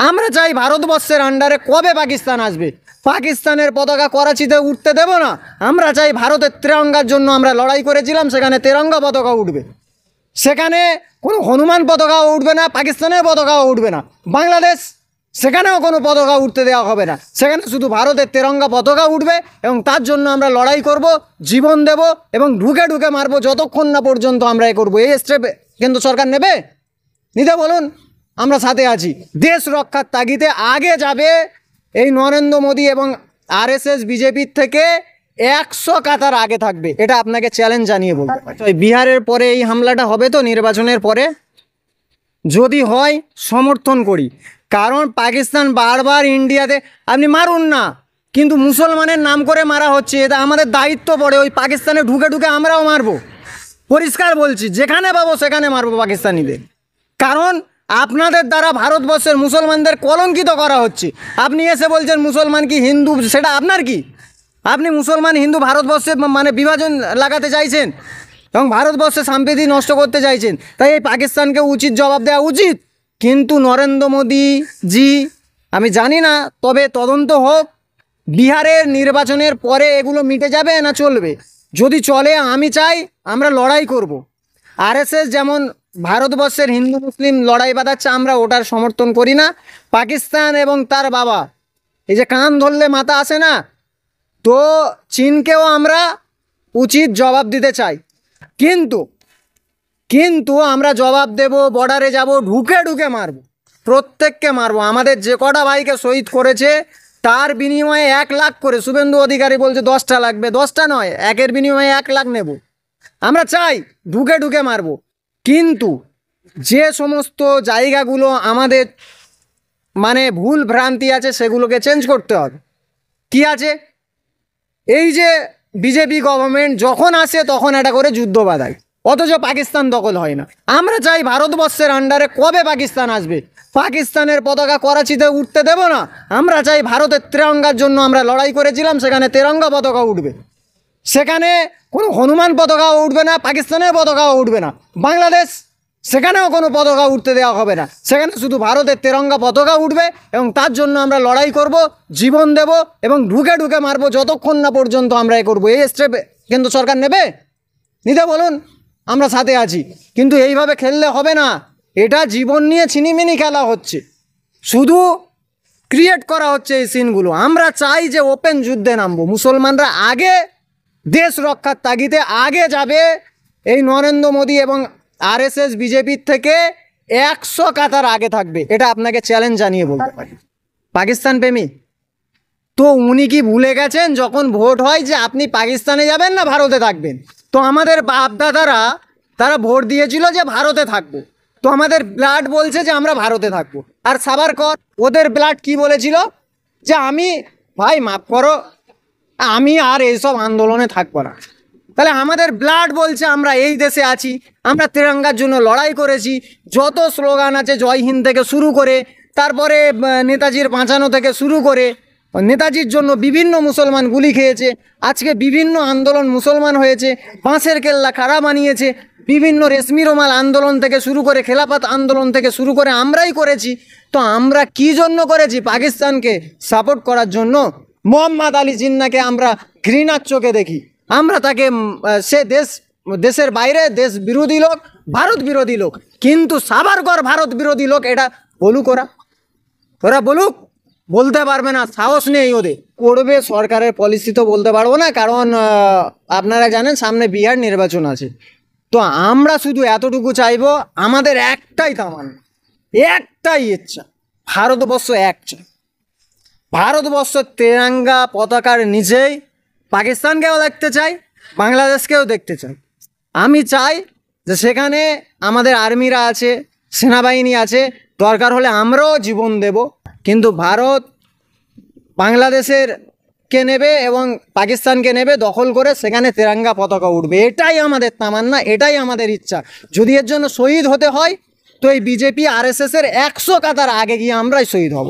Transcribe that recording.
আমরা চাই ভারতবর্ষের আন্ডারে কবে পাকিস্তান আসবে, পাকিস্তানের পতাকা করাচিতে উঠতে দেব না। আমরা চাই ভারতের তিরঙ্গার জন্য আমরা লড়াই করেছিলাম, সেখানে তিরঙ্গা পতাকা উঠবে, সেখানে কোনো হনুমান পতাকাও উঠবে না, পাকিস্তানের পতাকাও উঠবে না। বাংলাদেশ সেখানেও কোনো পতাকা উঠতে দেওয়া হবে না, সেখানে শুধু ভারতের তিরঙ্গা পতাকা উঠবে এবং তার জন্য আমরা লড়াই করব, জীবন দেব এবং ঢুকে ঢুকে মারবো যতক্ষণ না পর্যন্ত আমরা এ করবো। এই স্টেপ কেন্দ্র সরকার নেবে, নিতে বলুন, আমরা সাথে আছি। দেশ রক্ষার তাগিদে আগে যাবে এই নরেন্দ্র মোদী এবং আরএসএস বিজেপির থেকে 100 কাতার আগে থাকবে, এটা আপনাকে চ্যালেঞ্জ জানিয়ে বলতে পারি। বিহারের পরে এই হামলাটা হবে তো নির্বাচনের পরে, যদি হয় সমর্থন করি, কারণ পাকিস্তান বারবার ইন্ডিয়াতে, আপনি মারুন না, কিন্তু মুসলমানের নাম করে মারা হচ্ছে, এটা আমাদের দায়িত্ব পড়ে। ওই পাকিস্তানে ঢুকে ঢুকে আমরাও মারবো, পরিষ্কার বলছি, যেখানে পাবো সেখানে মারবো পাকিস্তানিদের। কারণ আপনাদের দ্বারা ভারতবর্ষের মুসলমানদের কলঙ্কিত করা হচ্ছে। আপনি এসে বলছেন মুসলমান কি হিন্দু, সেটা আপনার কি? আপনি মুসলমান হিন্দু ভারতবর্ষে মানে বিভাজন লাগাতে চাইছেন এবং ভারতবর্ষে সম্প্রীতি নষ্ট করতে চাইছেন, তাই এই পাকিস্তানকে উচিত জবাব দেওয়া উচিত। কিন্তু নরেন্দ্র মোদী জি, আমি জানি না, তবে তদন্ত হোক, বিহারের নির্বাচনের পরে এগুলো মিটে যাবে না চলবে। যদি চলে, আমি চাই আমরা লড়াই করব। আরএসএস যেমন ভারতবর্ষের হিন্দু মুসলিম লড়াই বাঁধাচ্ছে, আমরা ওটার সমর্থন করি না। পাকিস্তান এবং তার বাবা, এই যে কান ধরলে মাথা আসে না, তো চীনকেও আমরা উচিত জবাব দিতে চাই। কিন্তু আমরা জবাব দেব, বর্ডারে যাব, ঢুকে ঢুকে মারব, প্রত্যেককে মারব। আমাদের যে কটা ভাইকে শহীদ করেছে তার বিনিময়ে 1 লাখ করে, শুভেন্দু অধিকারী বলছে 10টা লাগবে, 10টা নয়, 1-এর বিনিময়ে 1 লাখ নেব। আমরা চাই ঢুকে ঢুকে মারব, কিন্তু যে সমস্ত জায়গাগুলো আমাদের মানে ভুল ভ্রান্তি আছে সেগুলোকে চেঞ্জ করতে হবে। কি আছে? এই যে বিজেপি গভর্নমেন্ট যখন আসে তখন এটা করে যুদ্ধ বাঁধায়, অথচ পাকিস্তান দখল হয় না। আমরা চাই ভারতবর্ষের আন্ডারে কবে পাকিস্তান আসবে, পাকিস্তানের পতাকা করাচিতে উঠতে দেব না। আমরা চাই ভারতের তিরঙ্গার জন্য আমরা লড়াই করেছিলাম, সেখানে তিরঙ্গা পতাকা উঠবে, সেখানে কোনো হনুমান পতাকাও উঠবে না, পাকিস্তানের পতাকাও উঠবে না। বাংলাদেশ সেখানেও কোনো পতাকা উঠতে দেওয়া হবে না, সেখানে শুধু ভারতের তিরঙ্গা পতাকা উঠবে এবং তার জন্য আমরা লড়াই করব, জীবন দেব এবং ঢুকে ঢুকে মারবো যতক্ষণ না পর্যন্ত আমরা এ করবো। এই স্টেপ কেন্দ্র সরকার নেবে, নিতে বলুন, আমরা সাথে আছি। কিন্তু এইভাবে খেললে হবে না, এটা জীবন নিয়ে ছিনিমিনি খেলা হচ্ছে, শুধু ক্রিয়েট করা হচ্ছে এই সিনগুলো। আমরা চাই যে ওপেন যুদ্ধে নামবো, মুসলমানরা আগে দেশ রক্ষার তাগিদে আগে যাবে এই নরেন্দ্র মোদী এবং আরএসএস বিজেপির থেকে 100 কাতার আগে থাকবে, এটা আপনাকে চ্যালেঞ্জ জানিয়ে বলতে পারি। পাকিস্তান প্রেমী তো উনি কি ভুলে গেছেন যখন ভোট হয় যে আপনি পাকিস্তানে যাবেন না ভারতে থাকবেন? তো আমাদের বাপদাদারা তারা ভোট দিয়েছিল যে ভারতে থাকবো, তো আমাদের ব্লাড বলছে যে আমরা ভারতে থাকবো। আর সাভারকর, ওদের ব্লাড কি বলেছিল যে আমি, ভাই মাফ করো, আমি আর এইসব আন্দোলনে থাকবো না। তাহলে আমাদের ব্লাড বলছে আমরা এই দেশে আছি, আমরা তিরঙ্গার জন্য লড়াই করেছি। যত স্লোগান আছে জয় হিন্দ থেকে শুরু করে, তারপরে নেতাজির বাঁচানো থেকে শুরু করে, নেতাজির জন্য বিভিন্ন মুসলমান গুলি খেয়েছে, আজকে বিভিন্ন আন্দোলন মুসলমান হয়েছে, বাঁশের কেল্লা খাড়া বানিয়েছে, বিভিন্ন রেশমি রুমাল আন্দোলন থেকে শুরু করে, খেলাফত আন্দোলন থেকে শুরু করে আমরাই করেছি। তো আমরা কি জন্য করেছি? পাকিস্তানকে সাপোর্ট করার জন্য। মোহাম্মদ আলী জিন্নাকে আমরা ঘৃণার চোখে দেখি, আমরা তাকে সে দেশের বাইরে দেশ বিরোধী লোক, ভারত বিরোধী লোক, কিন্তু সাভারকর ভারত বিরোধী লোক, এটা বলুক ওরা বলুক, বলতে পারবে না, সাহস নেই ওদের। করবে সরকারের পলিসি তো বলতে পারবো না, কারণ আপনারা জানেন সামনে বিহার নির্বাচন আছে। তো আমরা শুধু এতটুকু চাইবো, আমাদের একটাই তামান্না, একটাই ইচ্ছা, ভারতবর্ষ এক চাই। ভারতবর্ষ তেরঙ্গা পতাকার নিচেই পাকিস্তানকেও দেখতে চাই, বাংলাদেশকেও দেখতে চাই। আমি চাই যে সেখানে আমাদের আর্মিরা আছে, সেনাবাহিনী আছে, দরকার হলে আমরাও জীবন দেব, কিন্তু ভারত বাংলাদেশের কে নেবে এবং পাকিস্তানকে নেবে দখল করে, সেখানে তেরঙ্গা পতাকা উঠবে। এটাই আমাদের তামান্না, এটাই আমাদের ইচ্ছা। যদি এর জন্য শহীদ হতে হয় তো এই বিজেপি আরএসএসের 100 কাতার আগে গিয়ে আমরাই শহীদ হব।